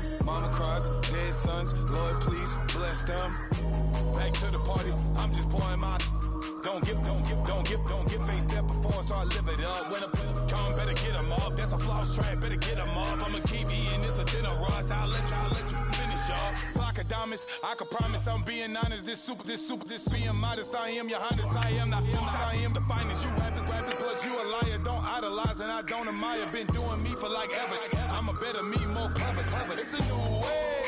them. Mama cries, dead sons, Lord please bless them. Back to the party, I'm just pouring my. Don't get face step before, so I live it up. When I come, better get them up. That's a floss track, better get them up. I'ma keep you in this a dinner rush. I'll let you finish up. Flock of diamonds, I can promise I'm being honest. This being modest. I am your highness, I am I am the finest. You rappers, plus you a liar. Don't idolize and I don't admire. Been doing me for like ever. I'm a better me, more clever. It's a new way.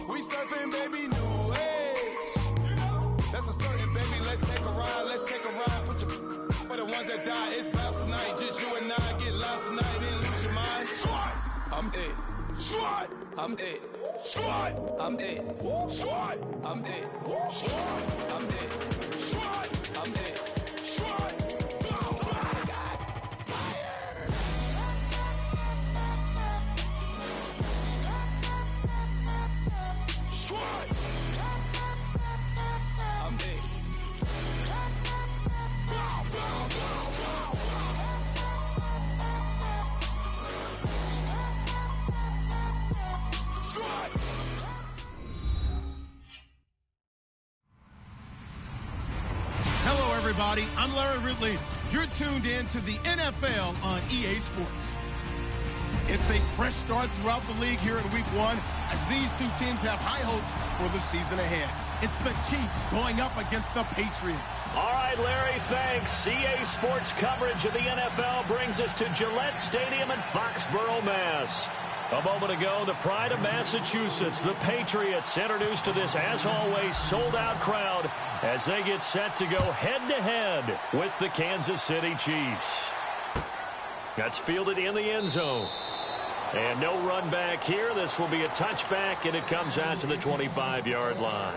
We surfing, baby, new age. That's a certain, baby. Let's take a ride. Put your for the ones that die. It's fast tonight. Just you and I get lost tonight and lose your mind. Squad, I'm it. Squad, I'm it. Squad, I'm it. Squad, I'm it. Squad, I'm it. Squad, I'm it. Squad. Hello, everybody. I'm Larry Ridley. You're tuned in to the NFL on EA Sports. It's a fresh start throughout the league here in Week 1 as these two teams have high hopes for the season ahead. It's the Chiefs going up against the Patriots. All right, Larry, thanks. EA Sports coverage of the NFL brings us to Gillette Stadium in Foxborough, Mass. A moment ago, the pride of Massachusetts, the Patriots, introduced to this, as always, sold-out crowd as they get set to go head-to-head with the Kansas City Chiefs. That's fielded in the end zone. And no run back here. This will be a touchback, and it comes out to the 25-yard line.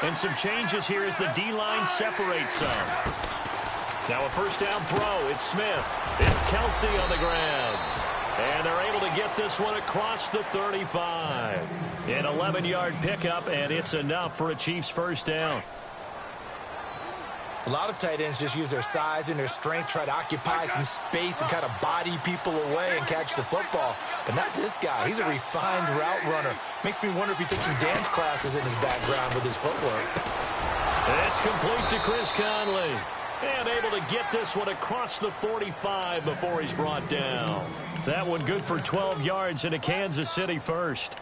And some changes here as the D-line separates some. Now a first down throw. It's Smith. It's Kelsey on the ground. And they're able to get this one across the 35. An 11-yard pickup, and it's enough for a Chiefs first down. A lot of tight ends just use their size and their strength, try to occupy some space and kind of body people away and catch the football. But not this guy. He's a refined route runner. Makes me wonder if he took some dance classes in his background with his footwork. It's complete to Chris Conley. And able to get this one across the 45 before he's brought down. That one good for 12 yards into Kansas City first.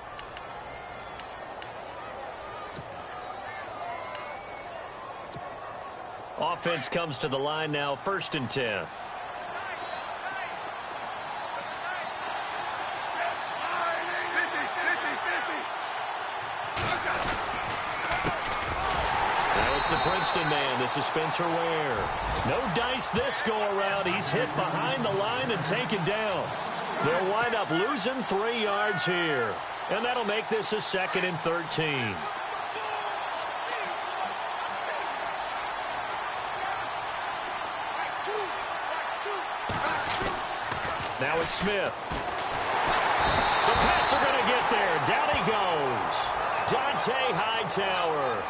Offense comes to the line now, 1st and 10. Now it's the Princeton man. This is Spencer Ware. No dice this go-around. He's hit behind the line and taken down. They'll wind up losing 3 yards here. And that'll make this a 2nd and 13. Now it's Smith. The Pats are going to get there. Down he goes. Dante Hightower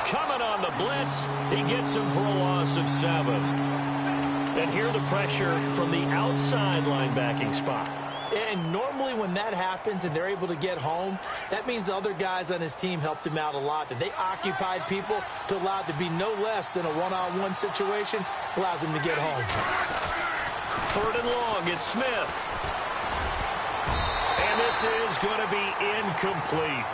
coming on the blitz. He gets him for a loss of 7. And here the pressure from the outside linebacking spot. And normally when that happens and they're able to get home, that means the other guys on his team helped him out a lot. That they occupied people to allow it to be no less than a one-on-one situation allows him to get home. 3rd and long, it's Smith. And this is going to be incomplete.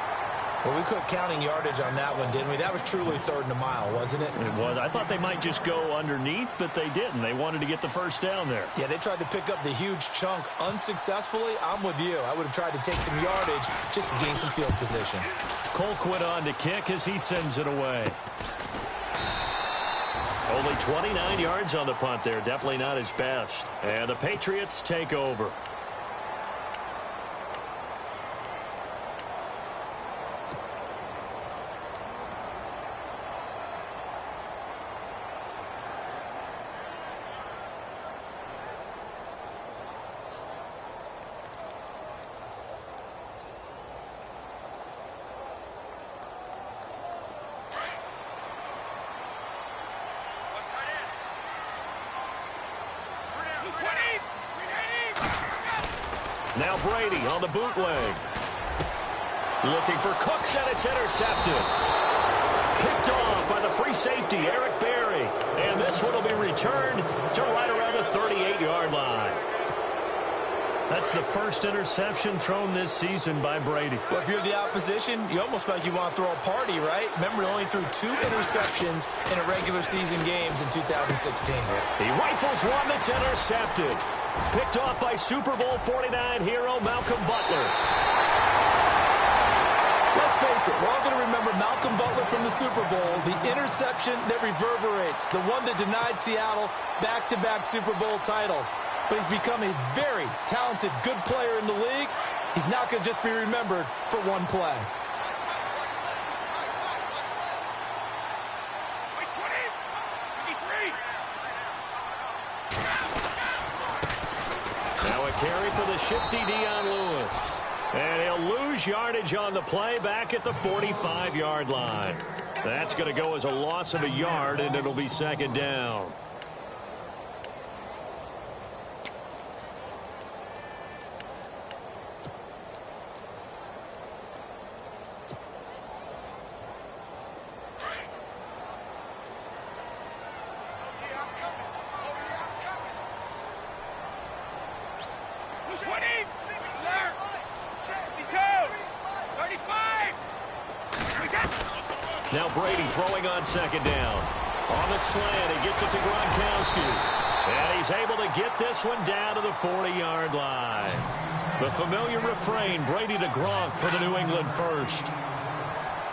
Well, we quit counting yardage on that one, didn't we? That was truly 3rd and a mile, wasn't it? It was. I thought they might just go underneath, but they didn't. They wanted to get the first down there. Yeah, they tried to pick up the huge chunk unsuccessfully. I'm with you. I would have tried to take some yardage just to gain some field position. Colquitt on to kick as he sends it away. Only 29 yards on the punt there. Definitely not his best. And the Patriots take over. Now Brady on the bootleg. Looking for Cooks, and it's intercepted. Picked off by the free safety, Eric Berry. And this one will be returned to right around the 38-yard line. That's the first interception thrown this season by Brady. Well, if you're the opposition, you almost feel like you want to throw a party, right? Remember, he only threw 2 interceptions in a regular season games in 2016. He rifles one that's intercepted. Picked off by Super Bowl 49 hero Malcolm Butler. Let's face it, we're all going to remember Malcolm Butler from the Super Bowl, the interception that reverberates, the one that denied Seattle back-to-back Super Bowl titles. But he's become a very talented, good player in the league. He's not going to just be remembered for one play. Now a carry for the shifty Dion Lewis. And he'll lose yardage on the play back at the 45-yard line. That's going to go as a loss of a yard, and it'll be second down. Now Brady throwing on second down. On the slant, he gets it to Gronkowski. And he's able to get this one down to the 40-yard line. The familiar refrain, Brady to Gronk for the New England first.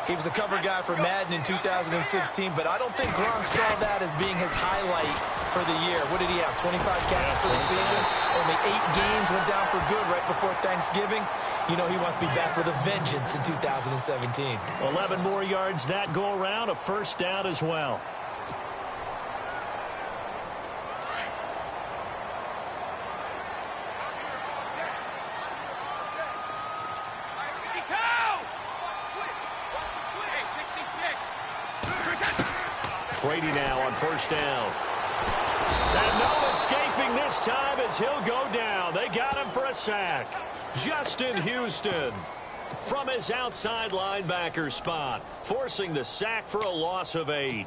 He was the cover guy for Madden in 2016, but I don't think Gronk saw that as being his highlight for the year. What did he have, 25 catches for the season? Only 8 games, went down for good right before Thanksgiving. You know he wants to be back with a vengeance in 2017. 11 more yards that go around, a first down as well. Brady now on first down. And no escaping this time as he'll go down. They got him for a sack. Justin Houston from his outside linebacker spot, forcing the sack for a loss of 8.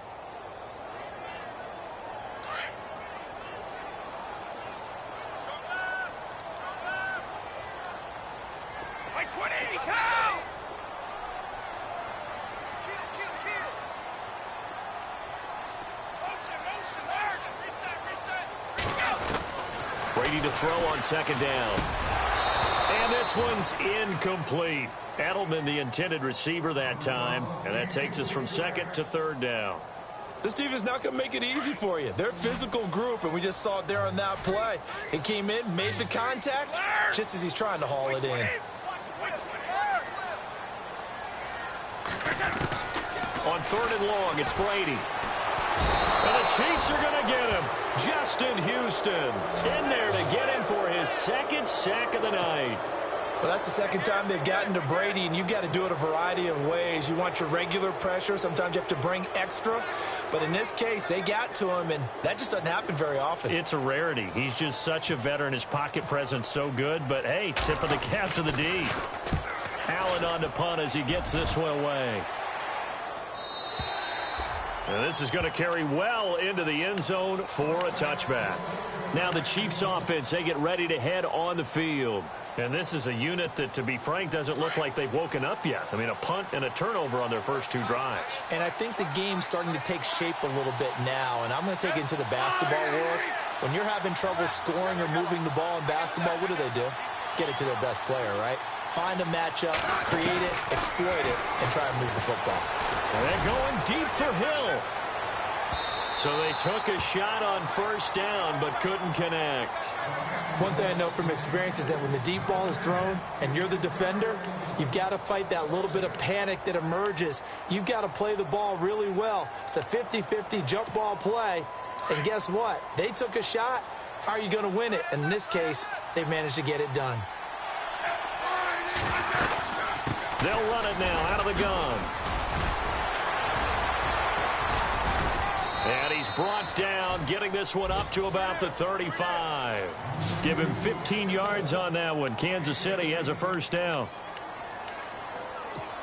Brady to throw on second down. And this one's incomplete. Edelman, the intended receiver that time. And that takes us from second to third down. This defense is not going to make it easy for you. They're a physical group, and we just saw it there on that play. It came in, made the contact, just as he's trying to haul it in. On third and long, it's Brady. And the Chiefs are going to get him. Justin Houston in there to get him for his second sack of the night. Well, that's the second time they've gotten to Brady, and you've got to do it a variety of ways. You want your regular pressure. Sometimes you have to bring extra. But in this case, they got to him, and that just doesn't happen very often. It's a rarity. He's just such a veteran. His pocket presence so good. But, hey, tip of the cap to the D. Allen on the punt as he gets this one away. And this is going to carry well into the end zone for a touchback. Now the Chiefs offense, they get ready to head on the field. And this is a unit that, to be frank, doesn't look like they've woken up yet. I mean, a punt and a turnover on their first 2 drives. And I think the game's starting to take shape a little bit now. And I'm going to take it into the basketball world. When you're having trouble scoring or moving the ball in basketball, what do? Get it to their best player, right? Find a matchup, create it, exploit it, and try and move the football. And they're going deep for Hill. So they took a shot on first down but couldn't connect. One thing I know from experience is that when the deep ball is thrown and you're the defender, you've got to fight that little bit of panic that emerges. You've got to play the ball really well. It's a 50-50 jump ball play. And guess what? They took a shot. How are you going to win it? And in this case, they managed to get it done. They'll run it now out of the gun. And he's brought down, getting this one up to about the 35. Give him 15 yards on that one. Kansas City has a first down.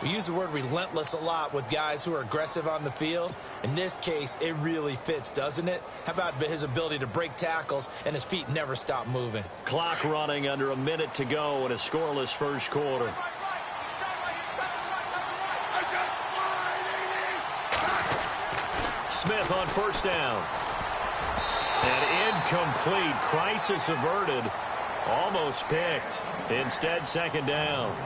We use the word relentless a lot with guys who are aggressive on the field. In this case, it really fits, doesn't it? How about his ability to break tackles and his feet never stop moving? Clock running under a minute to go in a scoreless first quarter. Smith on first down. And incomplete. Crisis averted. Almost picked. Instead, second down.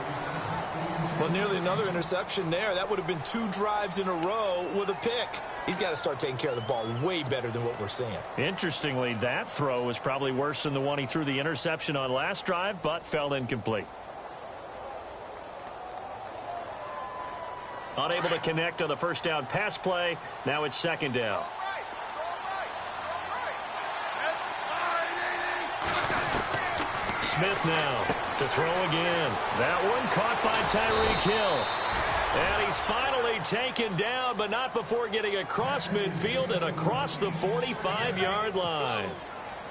Well, nearly another interception there. That would have been 2 drives in a row with a pick. He's got to start taking care of the ball way better than what we're seeing. Interestingly, that throw was probably worse than the one he threw the interception on last drive, but fell incomplete. Unable to connect on the first down pass play. Now it's second down. Smith now to throw again. That one caught by Tyreek Hill. And he's finally taken down, but not before getting across midfield and across the 45-yard line.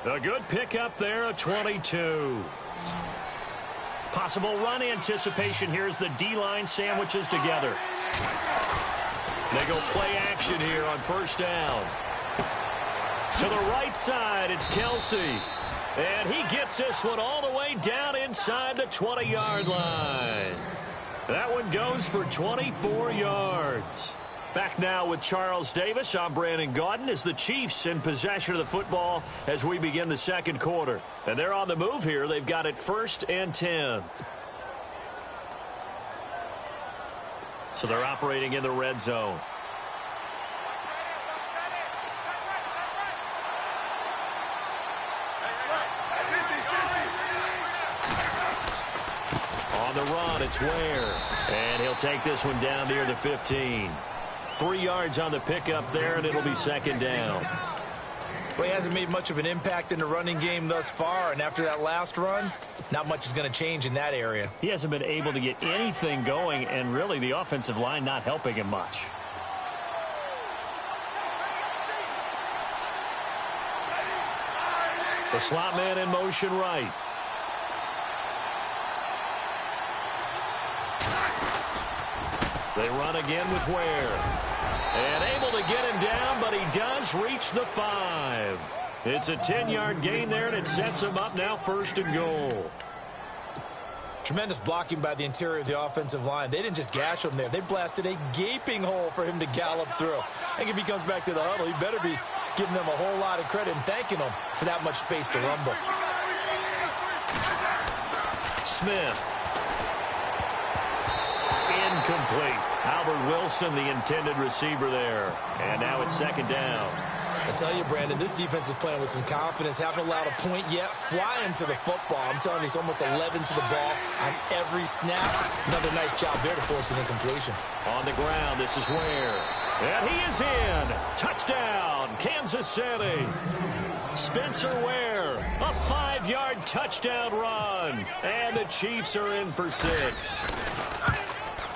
A good pickup there, a 22. Possible run anticipation here as the D-line sandwiches together. They go play action here on first down. To the right side, it's Kelsey. And he gets this one all the way down inside the 20-yard line. That one goes for 24 yards. Back now with Charles Davis. I'm Brandon Gaudin as the Chiefs in possession of the football as we begin the second quarter. And they're on the move here. They've got it 1st and 10. So they're operating in the red zone. On the run, it's Ware. And he'll take this one down near the 15. 3 yards on the pickup there, and it'll be second down. Well, he hasn't made much of an impact in the running game thus far, and after that last run, not much is going to change in that area. He hasn't been able to get anything going, and really the offensive line not helping him much. The slot man in motion right. They run again with Ware. And able to get him down, but he does reach the 5. It's a 10-yard gain there, and it sets him up now 1st and goal. Tremendous blocking by the interior of the offensive line. They didn't just gash him there. They blasted a gaping hole for him to gallop through. I think if he comes back to the huddle, he better be giving them a whole lot of credit and thanking them for that much space to rumble. Smith. Incomplete. Albert Wilson, the intended receiver there. And now it's second down. I tell you, Brandon, this defense is playing with some confidence. Haven't allowed a point yet. Flying to the football. I'm telling you, it's almost 11 to the ball on every snap. Another nice job there to force an incompletion. On the ground, this is Ware. And he is in. Touchdown, Kansas City. Spencer Ware, a 5-yard touchdown run. And the Chiefs are in for 6.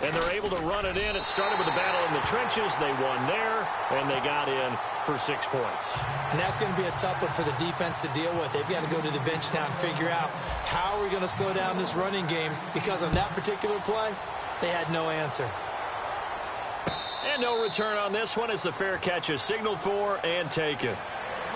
And they're able to run it in. It started with a battle in the trenches. They won there, and they got in for 6 points. And that's going to be a tough one for the defense to deal with. They've got to go to the bench now and figure out how are we going to slow down this running game, because on that particular play, they had no answer. And no return on this one as the fair catch is signaled for and taken.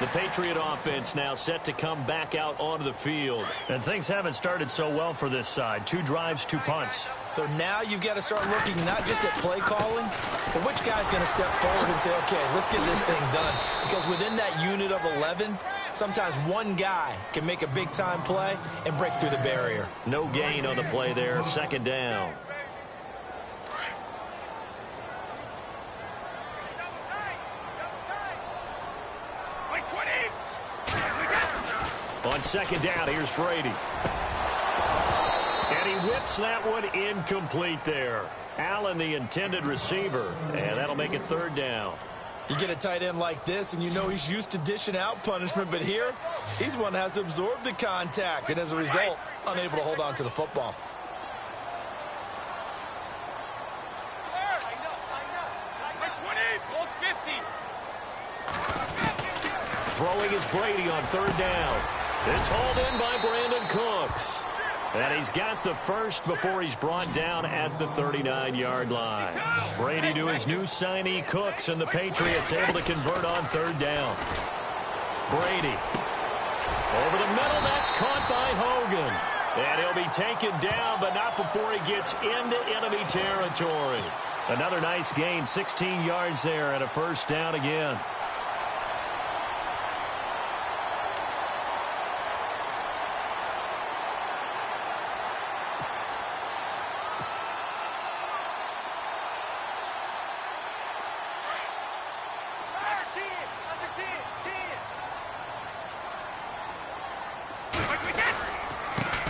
The Patriot offense now set to come back out onto the field. And things haven't started so well for this side. 2 drives, 2 punts. So now you've got to start looking not just at play calling, but which guy's going to step forward and say, okay, let's get this thing done. Because within that unit of 11, sometimes one guy can make a big-time play and break through the barrier. No gain on the play there. Second down. On second down, here's Brady. And he whips that one incomplete there. Allen, the intended receiver, and that'll make it third down. You get a tight end like this, and you know he's used to dishing out punishment, but here, he's one that has to absorb the contact, and as a result, unable to hold on to the football. Throwing is Brady on third down. It's hauled in by Brandon Cooks. And he's got the first before he's brought down at the 39-yard line. Brady to his new signee, Cooks, and the Patriots able to convert on third down. Brady. Over the middle, that's caught by Hogan. And he'll be taken down, but not before he gets into enemy territory. Another nice gain, 16 yards there, and a first down again.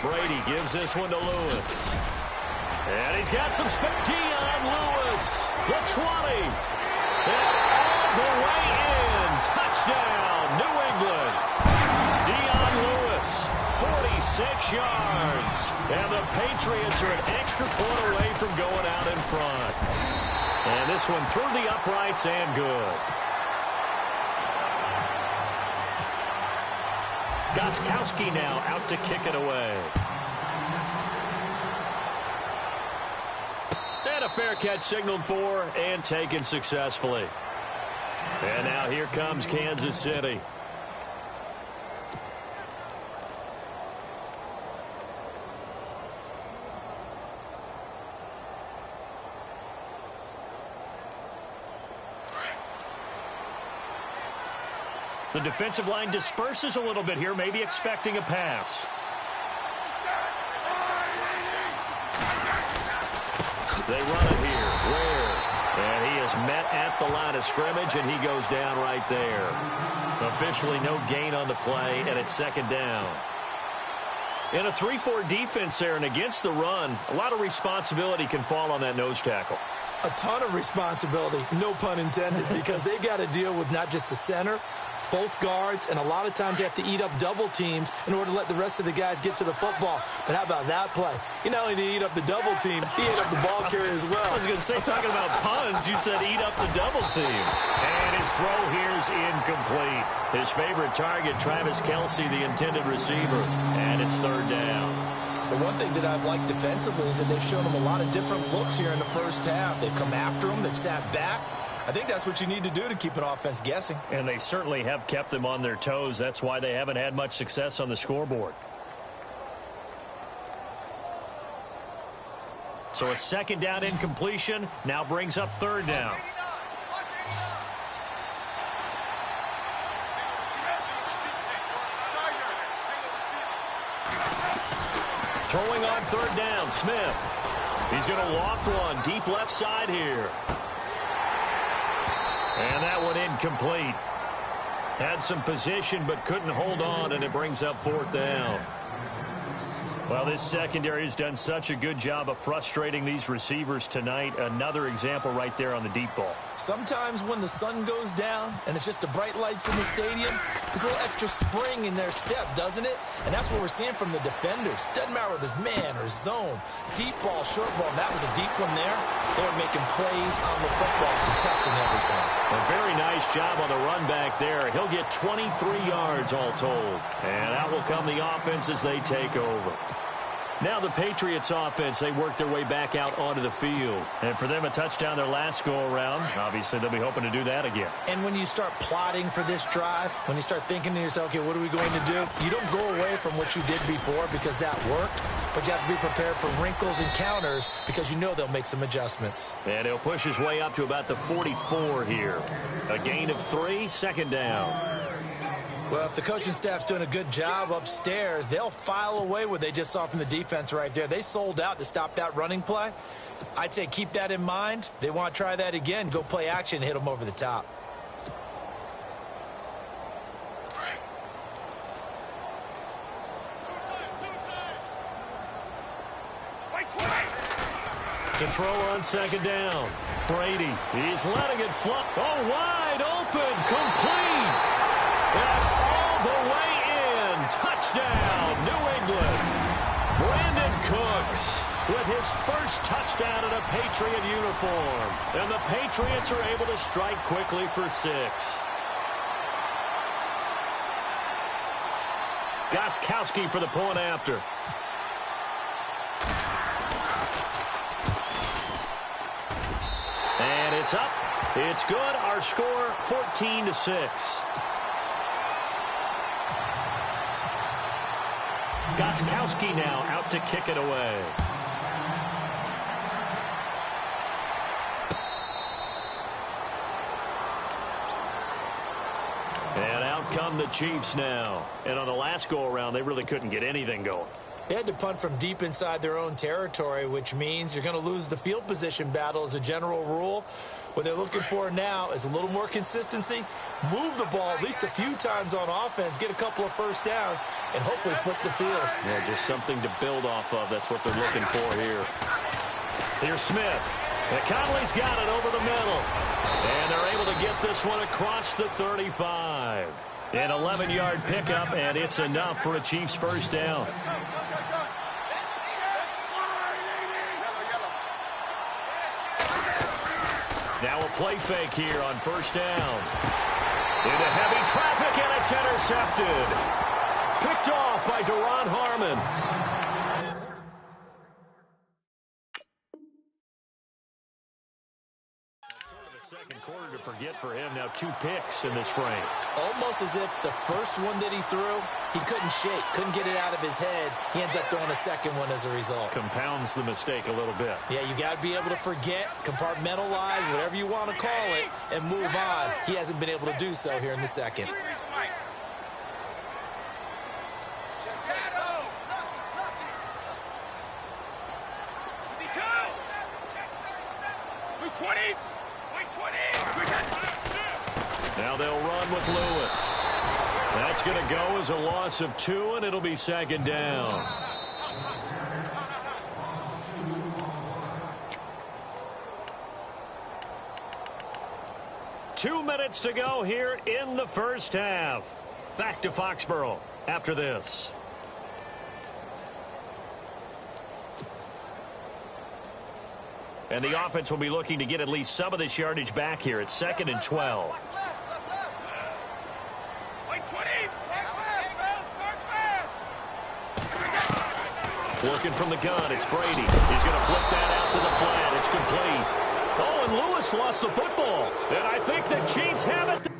Brady gives this one to Lewis. And he's got some space. Dion Lewis, the 20. And all the way in. Touchdown, New England. Dion Lewis, 46 yards. And the Patriots are an extra point away from going out in front. And this one through the uprights and good. Gostkowski now out to kick it away. And a fair catch signaled for and taken successfully. And now here comes Kansas City. The defensive line disperses a little bit here, maybe expecting a pass. They run it here. Ware. And he is met at the line of scrimmage, and he goes down right there. Officially no gain on the play, and it's second down. In a 3-4 defense there and against the run, a lot of responsibility can fall on that nose tackle. A ton of responsibility, no pun intended, because they've got to deal with not just the center, both guards, and a lot of times they have to eat up double teams in order to let the rest of the guys get to the football. But how about that play? He not only did he eat up the double team, he ate up the ball carrier as well. I was going to say, talking about puns, you said eat up the double team. And his throw here's incomplete. His favorite target, Travis Kelce, the intended receiver. And it's third down. The one thing that I've liked defensively is that they've shown him a lot of different looks here in the first half. They've come after him. They've sat back. I think that's what you need to do to keep an offense guessing. And they certainly have kept them on their toes. That's why they haven't had much success on the scoreboard. So a second down incompletion now brings up third down. Throwing on third down, Smith. He's going to loft one deep left side here. And that one incomplete. Had some position but couldn't hold on, and it brings up fourth down. Well, this secondary has done such a good job of frustrating these receivers tonight. Another example right there on the deep ball. Sometimes when the sun goes down and it's just the bright lights in the stadium, there's a little extra spring in their step, doesn't it? And that's what we're seeing from the defenders. Doesn't matter whether it's man or zone. Deep ball, short ball. That was a deep one there. They were making plays on the football, contesting everything. A very nice job on the run back there. He'll get 23 yards all told. And out will come the offense as they take over. Now the Patriots offense, they work their way back out onto the field. And for them, a touchdown their last go-around. Obviously, they'll be hoping to do that again. And when you start plotting for this drive, when you start thinking to yourself, okay, what are we going to do? You don't go away from what you did before because that worked. But you have to be prepared for wrinkles and counters because you know they'll make some adjustments. And he'll push his way up to about the 44 here. A gain of 3, second down. Well, if the coaching staff's doing a good job upstairs, they'll file away what they just saw from the defense right there. They sold out to stop that running play. I'd say keep that in mind. They want to try that again. Go play action, hit them over the top. To throw on second down. Brady, he's letting it fly. Oh, wide open, complete. And all the way in. Touchdown, New England. Brandon Cooks with his first touchdown in a Patriot uniform. And the Patriots are able to strike quickly for 6. Gostkowski for the point after. And it's up. It's good. Our score, 14-6. Gostkowski now out to kick it away. And out come the Chiefs now. And on the last go-around, they really couldn't get anything going. They had to punt from deep inside their own territory, which means you're going to lose the field position battle as a general rule. What they're looking for now is a little more consistency, move the ball at least a few times on offense, get a couple of first downs, and hopefully flip the field. Yeah, just something to build off of. That's what they're looking for here. Here's Smith. And Conley's got it over the middle. And they're able to get this one across the 35. An 11-yard pickup, and it's enough for a Chiefs first down. Now a play fake here on first down. Into heavy traffic, and it's intercepted. Picked off by Deron Harmon. Second quarter to forget for him. Now 2 picks in this frame. Almost as if the first one that he threw, he couldn't shake, couldn't get it out of his head. He ends up throwing a second one as a result. Compounds the mistake a little bit. Yeah, you got to be able to forget, compartmentalize, whatever you want to call it, and move on. He hasn't been able to do so here in the second. Now they'll run with Lewis. That's going to go as a loss of 2, and it'll be second down. Two minutes to go here in the first half. Back to Foxborough after this. And the offense will be looking to get at least some of this yardage back here. It's 2nd and 12. Looking from the gun, it's Brady. He's going to flip that out to the flat. It's complete. Oh, and Lewis lost the football. And I think the Chiefs have it.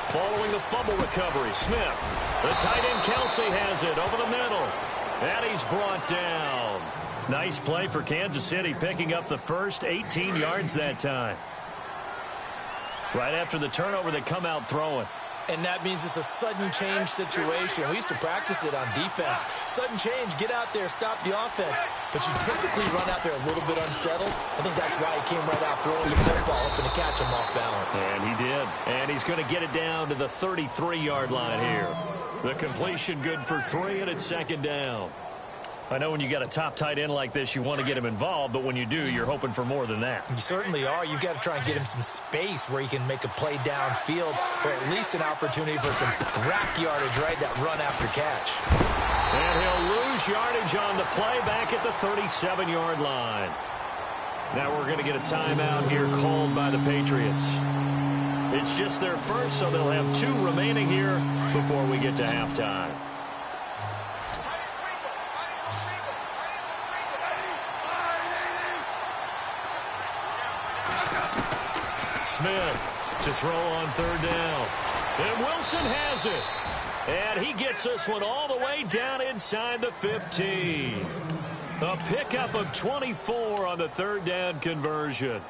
Following the fumble recovery, Smith. The tight end Kelsey has it over the middle. And he's brought down. Nice play for Kansas City, picking up the first 18 yards that time. Right after the turnover, they come out throwing. And that means it's a sudden change situation. We used to practice it on defense. Sudden change, get out there, stop the offense. But you typically run out there a little bit unsettled. I think that's why he came right out throwing the football, hoping to catch him off balance. And he did. And he's going to get it down to the 33-yard line here. The completion good for 3, and it's second down. I know when you got a top tight end like this, you want to get him involved, but when you do, you're hoping for more than that. You certainly are. You've got to try and get him some space where he can make a play downfield, or at least an opportunity for some rack yardage, right? That run after catch. And he'll lose yardage on the play back at the 37-yard line. Now we're going to get a timeout here called by the Patriots. It's just their first, so they'll have 2 remaining here before we get to halftime. Smith to throw on third down. And Wilson has it. And he gets this one all the way down inside the 15. A pickup of 24 on the third down conversion.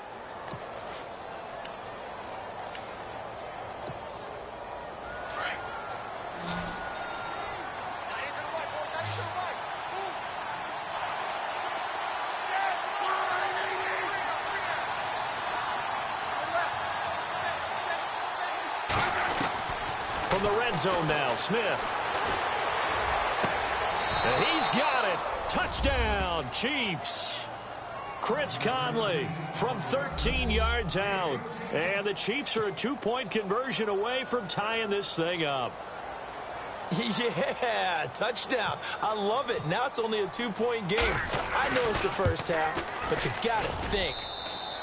From the red zone now, Smith. And he's got it. Touchdown, Chiefs. Chris Conley from 13 yards out. And the Chiefs are a 2-point conversion away from tying this thing up. Yeah, touchdown. I love it. Now it's only a 2-point game. I know it's the first half, but you got to think.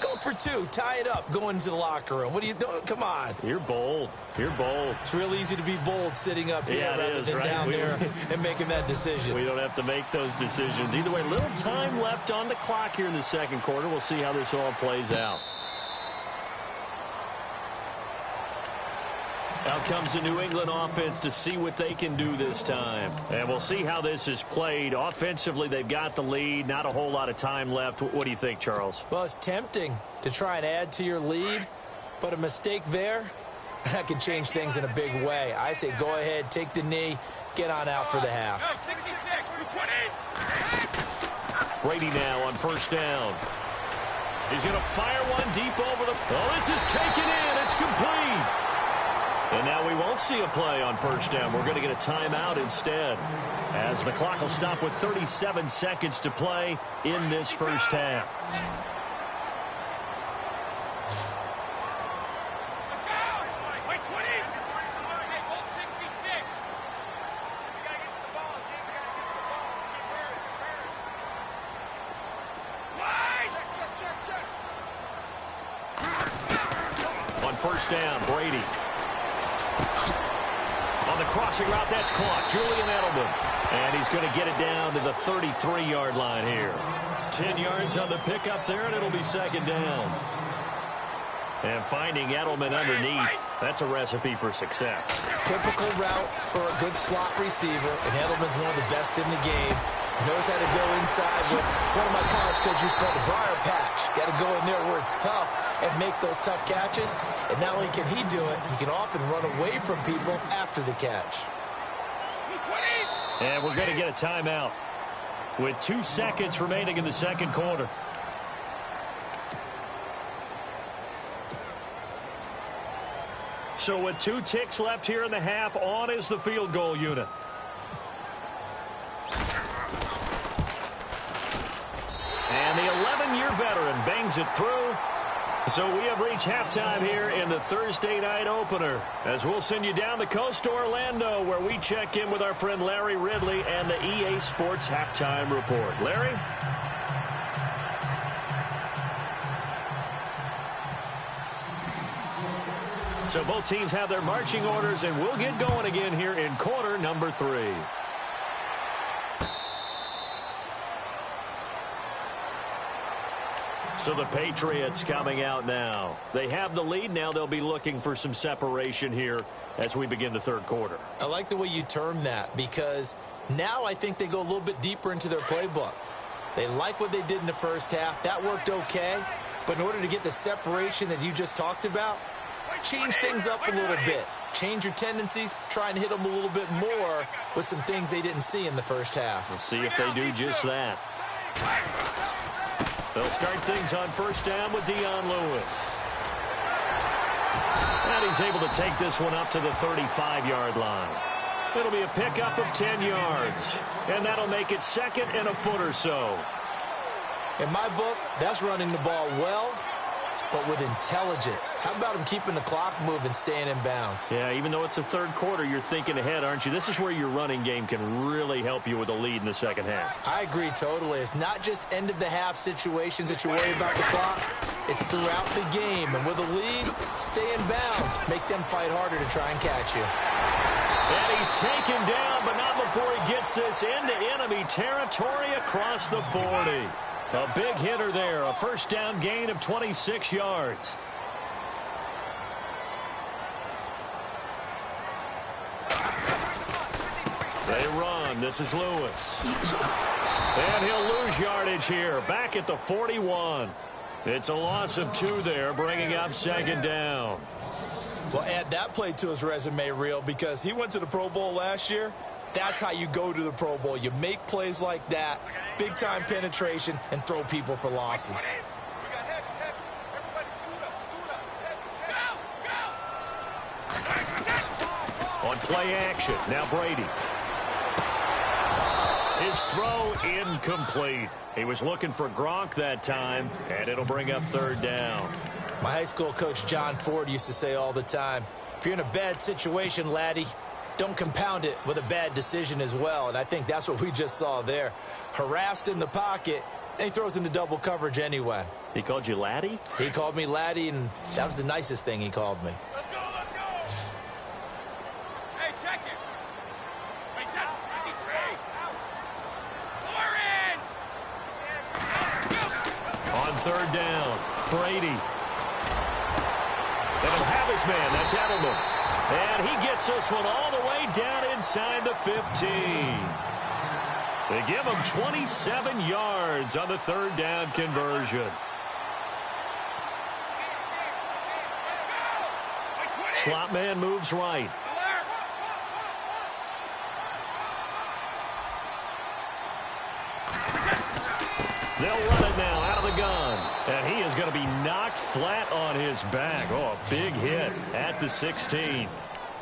Go for 2. Tie it up. Go into the locker room. What are you doing? Come on. You're bold. You're bold. It's real easy to be bold sitting up here rather than down there and making that decision. We don't have to make those decisions. Either way, little time left on the clock here in the second quarter. We'll see how this all plays out. Out comes the New England offense to see what they can do this time. And we'll see how this is played. Offensively, they've got the lead. Not a whole lot of time left. What do you think, Charles? Well, it's tempting to try and add to your lead, but a mistake there, that can change things in a big way. I say go ahead, take the knee, get on out for the half. Brady now on first down. He's going to fire one deep over the... Oh, this is taken in. It's complete. And now we won't see a play on first down. We're going to get a timeout instead, as the clock will stop with 37 seconds to play in this first half. On first down, Brady. On the crossing route, that's caught. Julian Edelman. And he's going to get it down to the 33-yard line here. 10 yards on the pickup there, and it'll be second down. And finding Edelman underneath, that's a recipe for success. Typical route for a good slot receiver, and Edelman's one of the best in the game. Knows how to go inside what one of my college coaches used to call the briar patch. Got to go in there where it's tough and make those tough catches. And not only can he do it, he can often run away from people after the catch. And we're going to get a timeout with 2 seconds remaining in the second quarter. So with 2 ticks left here in the half, on is the field goal unit. And the 11-year veteran bangs it through. So we have reached halftime here in the Thursday night opener, as we'll send you down the coast to Orlando, where we check in with our friend Larry Ridley and the EA Sports Halftime Report. Larry? So both teams have their marching orders, and we'll get going again here in quarter number 3. So the Patriots coming out now. They have the lead. Now they'll be looking for some separation here as we begin the third quarter. I like the way you term that, because now I think they go a little bit deeper into their playbook. They like what they did in the first half. That worked okay. But in order to get the separation that you just talked about, change things up a little bit. Change your tendencies. Try and hit them a little bit more with some things they didn't see in the first half. We'll see if they do just that. They'll start things on first down with Dion Lewis. And he's able to take this one up to the 35-yard line. It'll be a pickup of 10 yards. And that'll make it second and a foot or so. In my book, that's running the ball well, but with intelligence. How about him keeping the clock moving, staying in bounds? Yeah, even though it's the third quarter, you're thinking ahead, aren't you? This is where your running game can really help you with a lead in the second half. I agree totally. It's not just end-of-the-half situations that you worry about the clock. It's throughout the game. And with a lead, stay in bounds. Make them fight harder to try and catch you. And he's taken down, but not before he gets this into enemy territory across the 40. A big hitter there, a first down gain of 26 yards. They run. This is Lewis. And he'll lose yardage here. Back at the 41. It's a loss of 2 there, bringing up second down. Well, add that play to his resume reel because he went to the Pro Bowl last year. That's how you go to the Pro Bowl. You make plays like that, big-time penetration, and throw people for losses. On play action, now Brady. His throw incomplete. He was looking for Gronk that time, and it'll bring up third down. My high school coach, John Ford, used to say all the time, if you're in a bad situation, laddie, don't compound it with a bad decision as well. And I think that's what we just saw there. Harassed in the pocket, and he throws into double coverage anyway. He called you laddie? He called me laddie, and that was the nicest thing he called me. Let's go, let's go. Hey, check it. Hey, set 53. On third down, Brady. And he'll have his man. That's Edelman. And he gets this one all the way down inside the 15. They give him 27 yards on the third down conversion. Slot man moves right. They'll run it now out of the gun. And he is going to be knocked flat on his back. Oh, a big hit at the 16.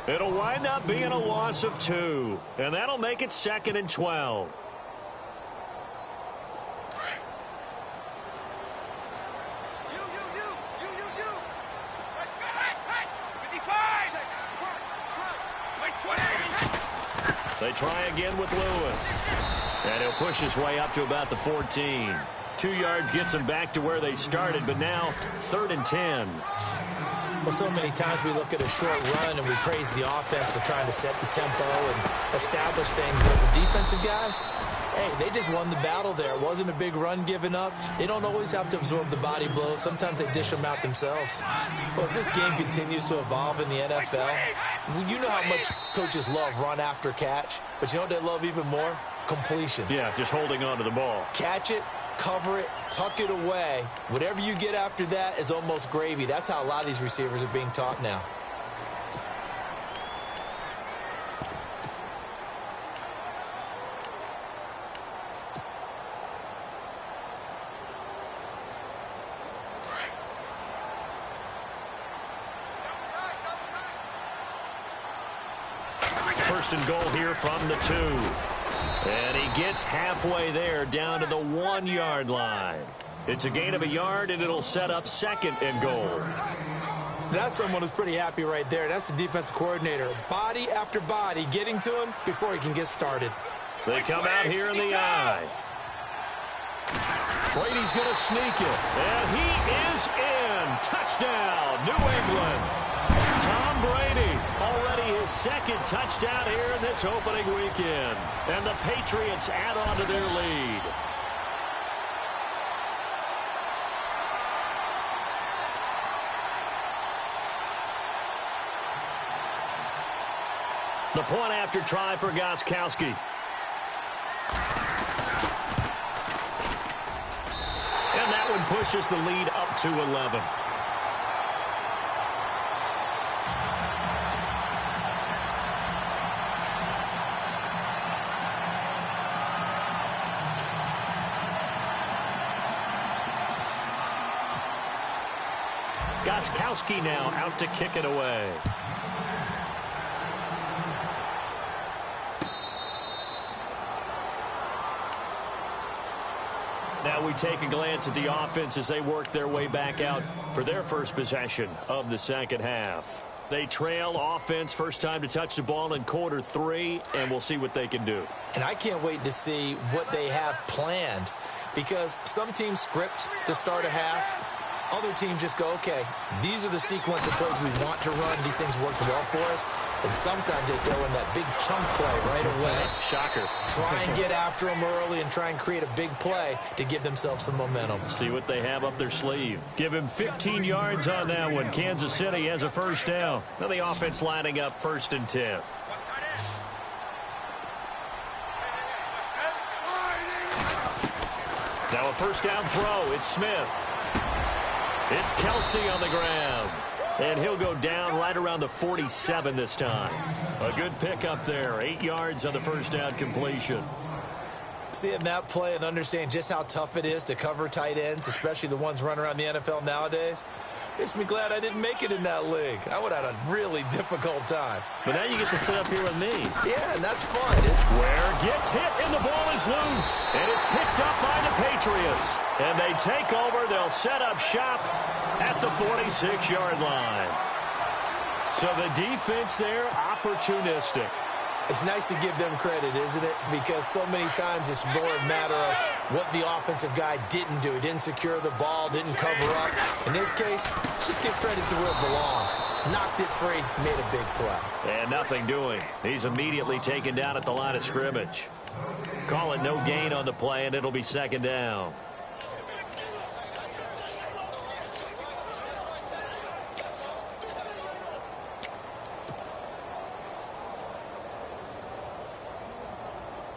It'll wind up being a loss of 2. And that'll make it 2nd and 12. They try again with Lewis. And he'll push his way up to about the 14. 2 yards gets him back to where they started, but now 3rd and 10. Well, so many times we look at a short run and we praise the offense for trying to set the tempo and establish things. But the defensive guys, hey, they just won the battle there. It wasn't a big run given up. They don't always have to absorb the body blows. Sometimes they dish them out themselves. Well, as this game continues to evolve in the NFL, you know how much coaches love run after catch, but you know what they love even more? Completion. Yeah, just holding on to the ball. Catch it, cover it, tuck it away. Whatever you get after that is almost gravy. That's how a lot of these receivers are being taught now. First and goal here from the 2. And he gets halfway there down to the 1 yard line. It's a gain of a yard, and it'll set up 2nd and goal. That's someone who's pretty happy right there. That's the defensive coordinator. Body after body getting to him before he can get started. They come out here in the eye. Brady's going to sneak it. And he is in. Touchdown, New England. Tom Brady, already his 2nd touchdown here in this opening weekend. And the Patriots add on to their lead. The point after try for Gostkowski. And that one pushes the lead up to 11. Gostkowski now out to kick it away. Now we take a glance at the offense as they work their way back out for their first possession of the second half. They trail offense, first time to touch the ball in quarter 3, and we'll see what they can do. And I can't wait to see what they have planned, because some teams script to start a half. Other teams just go, okay, these are the sequence of plays we want to run. These things worked well for us. And sometimes they throw in that big chunk play right away. Shocker. Try and get after them early and try and create a big play to give themselves some momentum. See what they have up their sleeve. Give him 15 yards on that one. Kansas City has a first down. Now the offense lining up 1st and 10. A first down throw. It's Smith. It's Kelsey on the ground. And he'll go down right around the 47 this time. A good pickup there. 8 yards on the first down completion. Seeing that play and understand just how tough it is to cover tight ends, especially the ones running around the NFL nowadays, makes me glad I didn't make it in that league. I would have had a really difficult time. But now you get to sit up here with me. Yeah, and that's fun. Ware gets hit, and the ball is loose. And it's picked up by the Patriots. And they take over. They'll set up shop at the 46-yard line. So the defense there, opportunistic. It's nice to give them credit, isn't it? Because so many times it's more a matter of what the offensive guy didn't do. He didn't secure the ball, didn't cover up. In this case, just give credit to where it belongs. Knocked it free, made a big play. And nothing doing. He's immediately taken down at the line of scrimmage. Call it no gain on the play, and it'll be second down.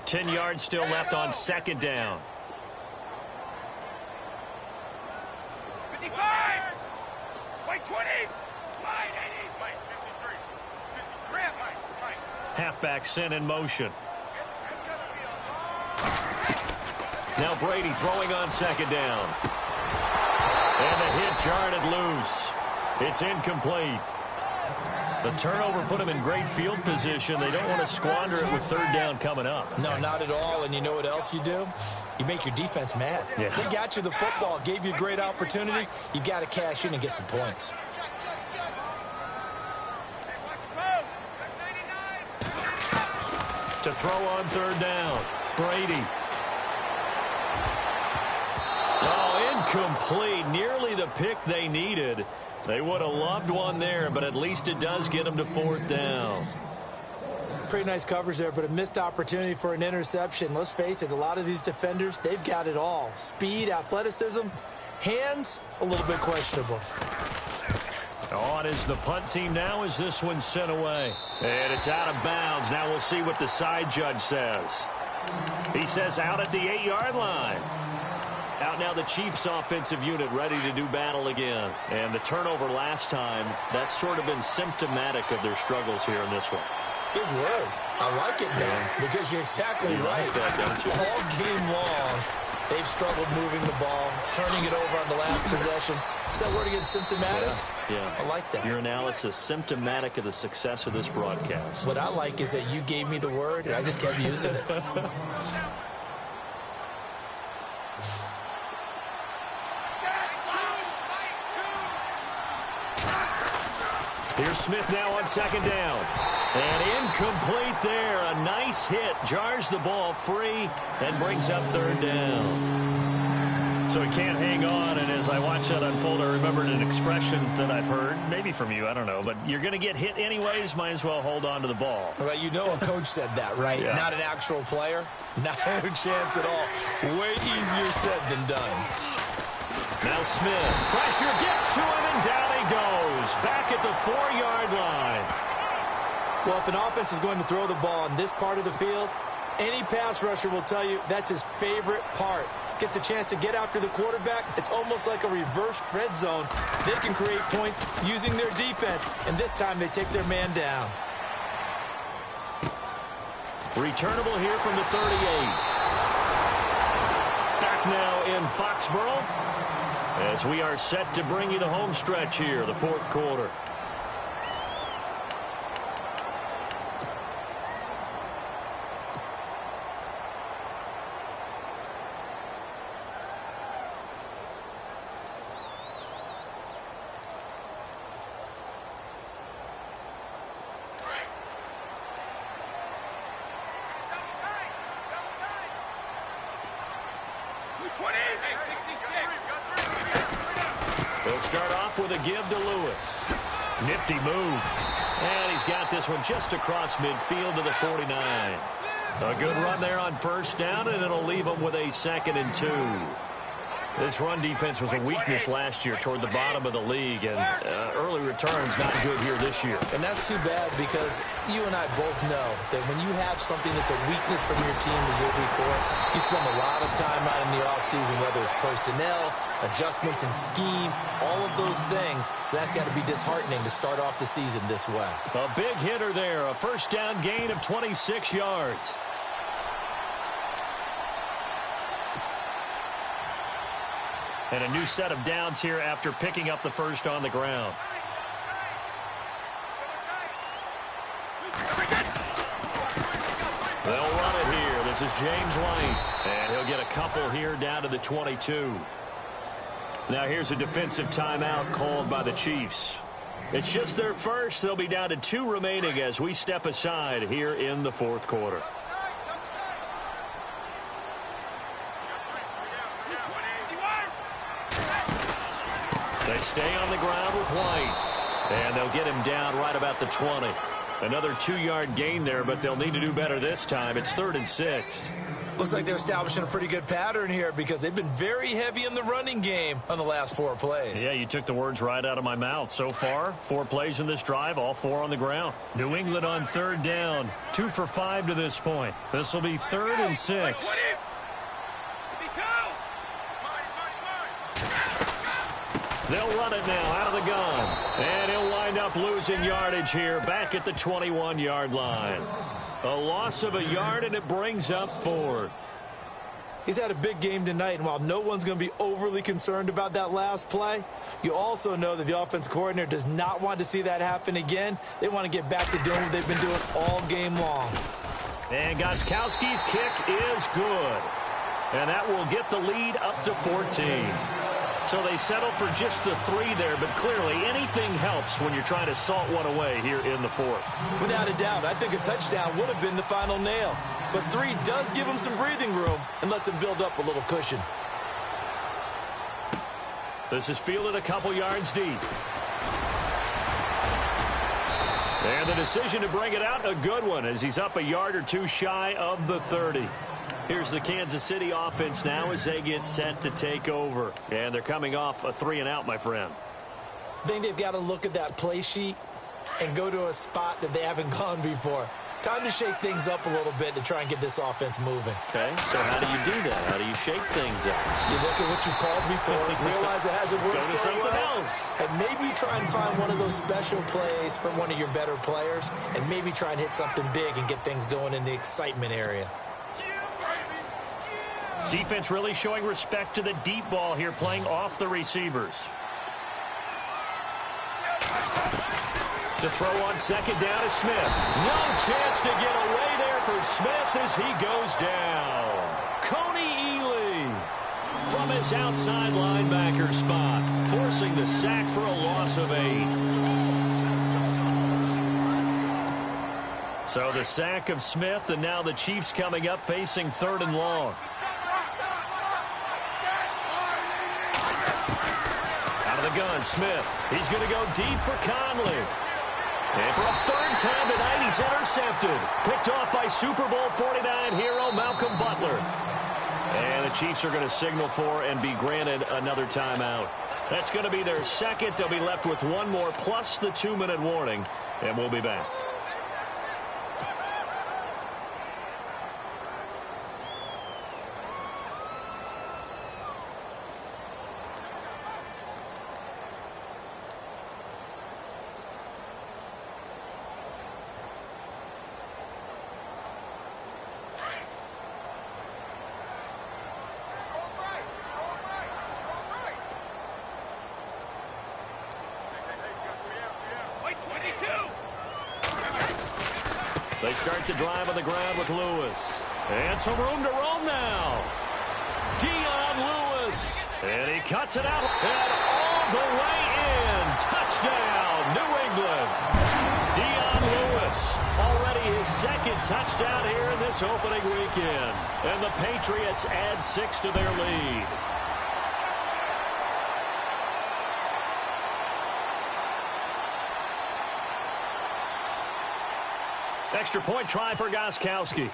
Ten yards still left on second down. 55! Wait, 20! Mike, 80! Mike, 53! 53! Mike. Halfback sent in motion. Now Brady throwing on second down. And the hit jarred it loose. It's incomplete. The turnover put them in great field position. They don't want to squander it with third down coming up. No, not at all. And you know what else you do? You make your defense mad. Yeah. They got you the football, gave you a great opportunity. You got to cash in and get some points. To throw on third down, Brady. Oh, incomplete. Nearly the pick they needed. They would have loved one there, but at least it does get them to fourth down. Pretty nice coverage there, but a missed opportunity for an interception. Let's face it, a lot of these defenders, they've got it all. Speed, athleticism, hands, a little bit questionable. On is the punt team now as this one's sent away. And it's out of bounds. Now we'll see what the side judge says. He says out at the 8-yard line. Out now the Chiefs offensive unit ready to do battle again. And the turnover last time, that's sort of been symptomatic of their struggles here in this one. Big word. I like it now because you're exactly right. Like that, don't you? All game long, they've struggled moving the ball, turning it over on the last possession. Is that word again, symptomatic? Yeah. I like that. Your analysis, symptomatic of the success of this broadcast. What I like is that you gave me the word, and I just kept using it. Here's Smith now on second down. And incomplete there. A nice hit. Jars the ball free and brings up third down. So he can't hang on. And as I watch that unfold, I remembered an expression that I've heard, maybe from you, I don't know. But you're going to get hit anyways, might as well hold on to the ball. Well, you know a coach said that, right? Yeah. Not an actual player. Not a chance at all. Way easier said than done. Now Smith. Pressure gets to him, and down he goes. Back at the 4-yard line. Well, if an offense is going to throw the ball in this part of the field, any pass rusher will tell you that's his favorite part. Gets a chance to get after the quarterback. It's almost like a reverse red zone. They can create points using their defense, and this time they take their man down. Returnable here from the 38. Back now in Foxborough as we are set to bring you the home stretch here, the fourth quarter. They'll start off with a give to Lewis. Nifty move. And he's got this one just across midfield to the 49. A good run there on first down, and it'll leave him with a 2nd and 2. This run defense was a weakness last year toward the bottom of the league, and early returns not good here this year. And that's too bad because you and I both know that when you have something that's a weakness from your team the year before, you spend a lot of time out in the offseason, whether it's personnel, adjustments in scheme, all of those things. So that's got to be disheartening to start off the season this way. A big hitter there, a first down gain of 26 yards. And a new set of downs here after picking up the first on the ground. They'll run it here. This is James White. And he'll get a couple here down to the 22. Now here's a defensive timeout called by the Chiefs. It's just their first. They'll be down to 2 remaining as we step aside here in the fourth quarter. They stay on the ground with White. And they'll get him down right about the 20. Another 2-yard gain there, but they'll need to do better this time. It's 3rd and 6. Looks like they're establishing a pretty good pattern here because they've been very heavy in the running game on the last 4 plays. Yeah, you took the words right out of my mouth. So far, 4 plays in this drive, all 4 on the ground. New England on 3rd down, 2 for 5 to this point. This will be 3rd and 6. They'll run it now out of the gun. And he'll wind up losing yardage here back at the 21-yard line. A loss of a yard, and it brings up 4th. He's had a big game tonight, and while no one's going to be overly concerned about that last play, you also know that the offense coordinator does not want to see that happen again. They want to get back to doing what they've been doing all game long. And Gostkowski's kick is good. And that will get the lead up to 14. So they settle for just the 3 there, but clearly anything helps when you're trying to salt one away here in the 4th. Without a doubt, I think a touchdown would have been the final nail. But 3 does give him some breathing room and lets him build up a little cushion. This is fielded a couple yards deep. And the decision to bring it out, a good one, as he's up a yard or 2 shy of the 30. Here's the Kansas City offense now as they get set to take over. And they're coming off a 3-and-out, my friend. I think they've got to look at that play sheet and go to a spot that they haven't gone before. Time to shake things up a little bit to try and get this offense moving. Okay, so how do you do that? How do you shake things up? You look at what you called me for, realize it hasn't worked Go to so something well, else. and maybe try and find one of those special plays from one of your better players, and maybe try and hit something big and get things going in the excitement area. Defense really showing respect to the deep ball here, playing off the receivers. To throw on 2nd down is Smith. No chance to get away there for Smith as he goes down. Coney Ely from his outside linebacker spot, forcing the sack for a loss of 8. So the sack of Smith, and now the Chiefs coming up facing 3rd and long. Gun, Smith. He's going to go deep for Conley. And for a 3rd time tonight, he's intercepted. Picked off by Super Bowl 49 hero Malcolm Butler. And the Chiefs are going to signal for and be granted another timeout. That's going to be their 2nd. They'll be left with 1 more plus the 2-minute warning. And we'll be back. They start the drive on the ground with Lewis. And some room to roam now. Dion Lewis. And he cuts it out. And all the way in. Touchdown, New England. Dion Lewis. Already his 2nd touchdown here in this opening weekend. And the Patriots add 6 to their lead. Extra point try for Gostkowski.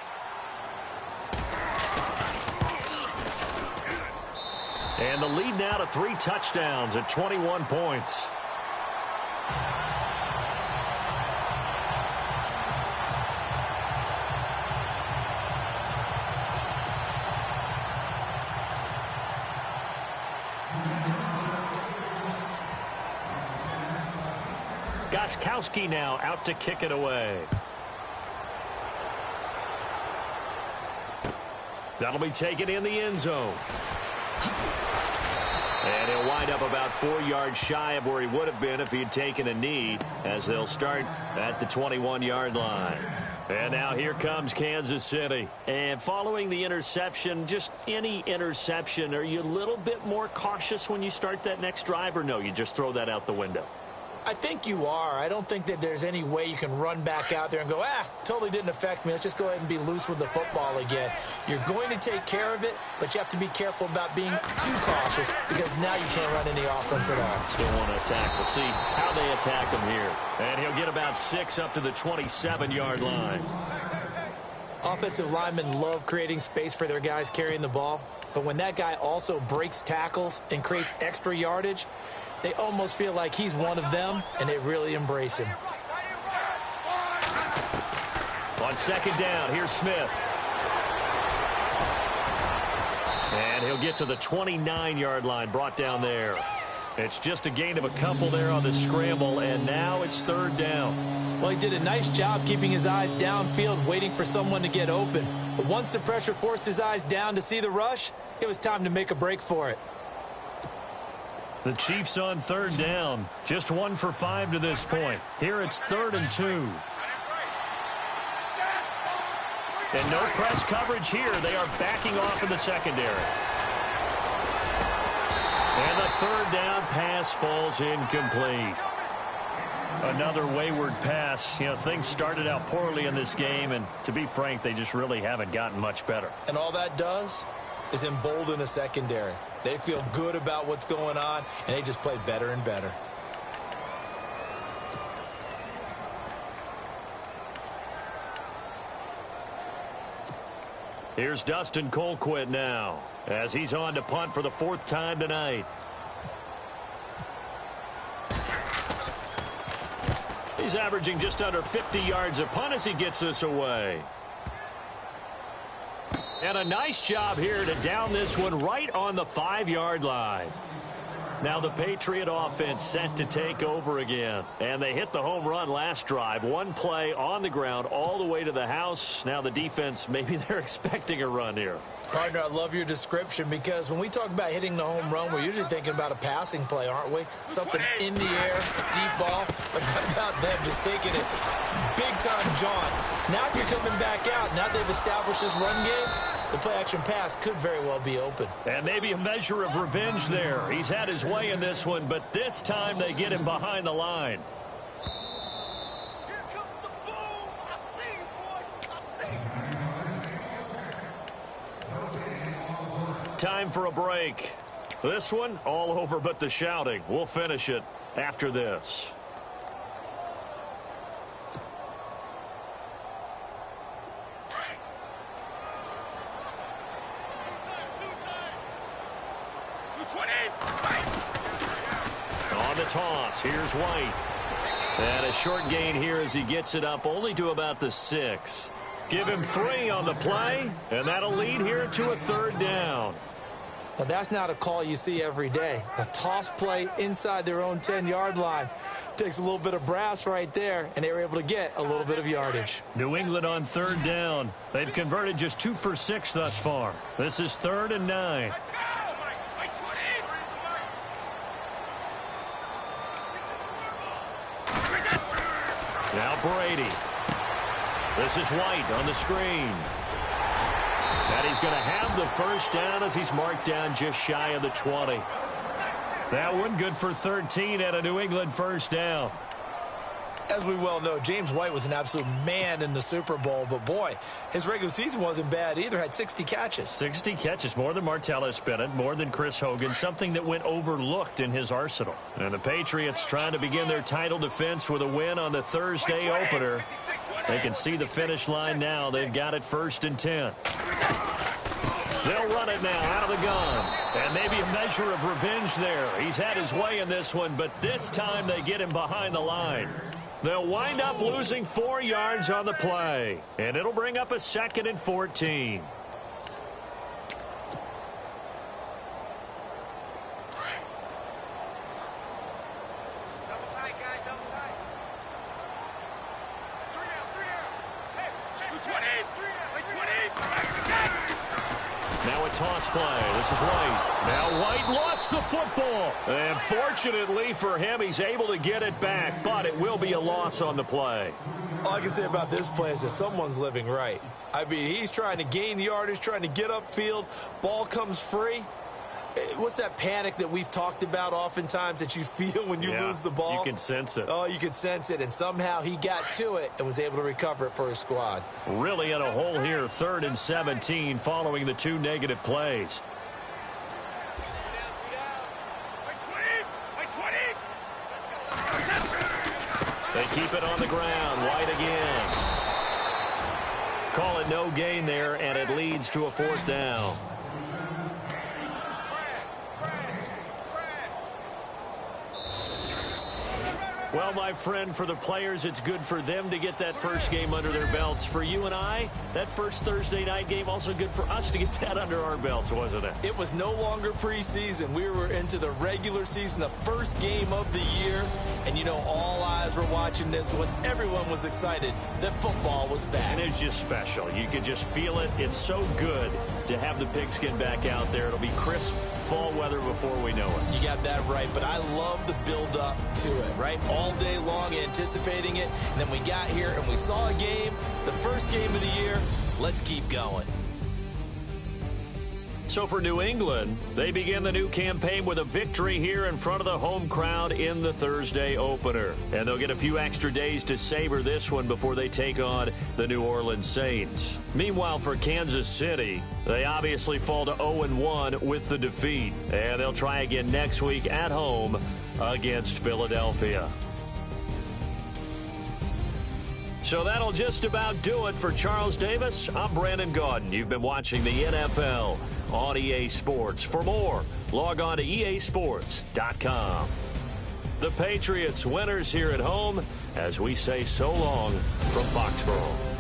And the lead now to 3 touchdowns at 21 points. Gostkowski now out to kick it away. That'll be taken in the end zone. And he'll wind up about 4 yards shy of where he would have been if he had taken a knee, as they'll start at the 21-yard line. And now here comes Kansas City. And following the interception, just any interception, are you a little bit more cautious when you start that next drive, or no, you just throw that out the window? I think you are. I don't think that there's any way you can run back out there and go, totally didn't affect me. Let's just go ahead and be loose with the football again. You're going to take care of it, but you have to be careful about being too cautious, because now you can't run any offense at all. Still want to attack. We'll see how they attack him here. And he'll get about 6 up to the 27-yard line. Offensive linemen love creating space for their guys carrying the ball, but when that guy also breaks tackles and creates extra yardage, they almost feel like he's one of them, and they really embrace him. On second down, here's Smith. And he'll get to the 29-yard line, brought down there. It's just a gain of a couple there on the scramble, and now it's 3rd down. Well, he did a nice job keeping his eyes downfield, waiting for someone to get open. But once the pressure forced his eyes down to see the rush, it was time to make a break for it. The Chiefs on 3rd down. Just 1 for 5 to this point. Here it's 3rd and 2. And no press coverage here. They are backing off in the secondary. And the 3rd down pass falls incomplete. Another wayward pass. You know, things started out poorly in this game, and to be frank, they just really haven't gotten much better. And all that does is embolden the secondary. They feel good about what's going on, and they just play better and better. Here's Dustin Colquitt now, as he's on to punt for the 4th time tonight. He's averaging just under 50 yards a punt as he gets this away. And a nice job here to down this one right on the 5-yard line. Now the Patriot offense set to take over again. And they hit the home run last drive. 1 play on the ground all the way to the house. Now the defense, maybe they're expecting a run here. Partner, I love your description, because when we talk about hitting the home run, we're usually thinking about a passing play, aren't we? Something in the air, deep ball. But how about them just taking it big-time jaunt? Now if you're coming back out, now they've established this run game, the play-action pass could very well be open. And maybe a measure of revenge there. He's had his way in this one, but this time they get him behind the line. Time for a break. This one, all over but the shouting. We'll finish it after this. On the toss, here's White. And a short gain here as he gets it up only to about the 6. Give him 3 on the play, and that'll lead here to a 3rd down. Now, that's not a call you see every day. A toss play inside their own 10-yard line. Takes a little bit of brass right there, and they were able to get a little bit of yardage. New England on 3rd down. They've converted just 2 for 6 thus far. This is 3rd and 9. Now Brady. This is White on the screen. And he's going to have the 1st down as he's marked down just shy of the 20. That one good for 13 at a New England 1st down. As we well know, James White was an absolute man in the Super Bowl, but boy, his regular season wasn't bad either. Had 60 catches. 60 catches, more than Martellus Bennett, more than Chris Hogan, something that went overlooked in his arsenal. And the Patriots trying to begin their title defense with a win on the Thursday opener. They can see the finish line now. They've got it 1st and 10. They'll run it now out of the gun. And maybe a measure of revenge there. He's had his way in this one, but this time they get him behind the line. They'll wind up losing 4 yards on the play. And it'll bring up a 2nd and 14. Now a toss play. This is White. Now White lost the football. And fortunately for him, he's able to get it back, but it will be a loss on the play. All I can say about this play is that someone's living right. I mean, he's trying to gain yardage, trying to get upfield. Ball comes free. What's that panic that we've talked about oftentimes that you feel when you lose the ball? You can sense it. Oh, you can sense it, and somehow he got to it and was able to recover it for his squad. Really in a hole here, 3rd and 17 following the 2 negative plays. They keep it on the ground. White again. Call it no gain there, and it leads to a 4th down. Well, my friend, for the players, it's good for them to get that first game under their belts. For you and I, that first Thursday night game, also good for us to get that under our belts, wasn't it? It was no longer preseason. We were into the regular season, the first game of the year. And, you know, all eyes were watching this one. Everyone was excited that football was back. And it's just special. You could just feel it. It's so good to have the pigskin back out there. It'll be crisp fall weather before we know it. You got that right, but I love the build-up to it, right? All day long anticipating it, and then we got here and we saw a game, the first game of the year. Let's keep going. So for New England, they begin the new campaign with a victory here in front of the home crowd in the Thursday opener. And they'll get a few extra days to savor this one before they take on the New Orleans Saints. Meanwhile, for Kansas City, they obviously fall to 0-1 with the defeat. And they'll try again next week at home against Philadelphia. So that'll just about do it for Charles Davis. I'm Brandon Gaudin. You've been watching the NFL on EA Sports. For more, log on to easports.com. The Patriots winners here at home as we say so long from Foxborough.